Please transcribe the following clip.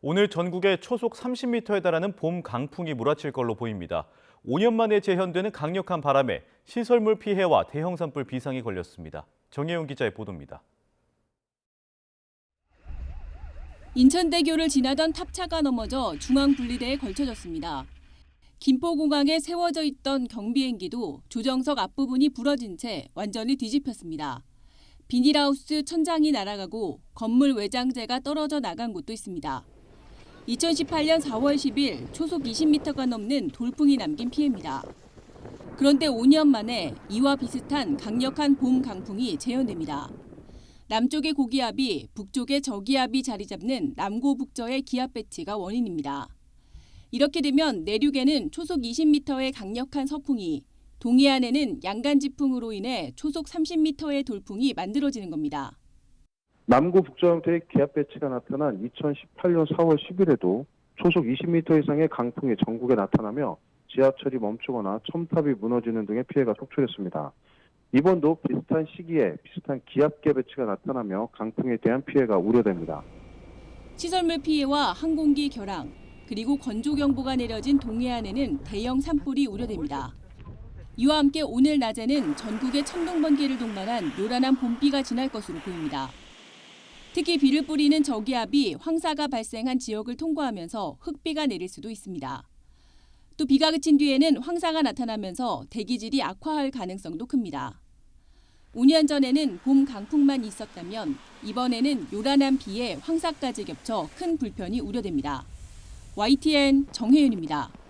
오늘 전국에 초속 30m에 달하는 봄 강풍이 몰아칠 걸로 보입니다. 5년 만에 재현되는 강력한 바람에 시설물 피해와 대형 산불 비상이 걸렸습니다. 정혜용 기자의 보도입니다. 인천대교를 지나던 탑차가 넘어져 중앙분리대에 걸쳐졌습니다. 김포공항에 세워져 있던 경비행기도 조정석 앞부분이 부러진 채 완전히 뒤집혔습니다. 비닐하우스 천장이 날아가고 건물 외장재가 떨어져 나간 곳도 있습니다. 2018년 4월 10일 초속 20m가 넘는 돌풍이 남긴 피해입니다. 그런데 5년 만에 이와 비슷한 강력한 봄 강풍이 재현됩니다. 남쪽의 고기압이 북쪽의 저기압이 자리 잡는 남고북저의 기압 배치가 원인입니다. 이렇게 되면 내륙에는 초속 20m의 강력한 서풍이, 동해안에는 양간지풍으로 인해 초속 30m의 돌풍이 만들어지는 겁니다. 남구 북저 형태의 기압 배치가 나타난 2018년 4월 10일에도 초속 20m 이상의 강풍이 전국에 나타나며 지하철이 멈추거나 첨탑이 무너지는 등의 피해가 속출했습니다. 이번도 비슷한 시기에 비슷한 기압계 배치가 나타나며 강풍에 대한 피해가 우려됩니다. 시설물 피해와 항공기 결항, 그리고 건조경보가 내려진 동해안에는 대형 산불이 우려됩니다. 이와 함께 오늘 낮에는 전국에 천둥번개를 동반한 요란한 봄비가 지날 것으로 보입니다. 특히 비를 뿌리는 저기압이 황사가 발생한 지역을 통과하면서 흙비가 내릴 수도 있습니다. 또 비가 그친 뒤에는 황사가 나타나면서 대기질이 악화할 가능성도 큽니다. 5년 전에는 봄 강풍만 있었다면 이번에는 요란한 비에 황사까지 겹쳐 큰 불편이 우려됩니다. YTN 정혜윤입니다.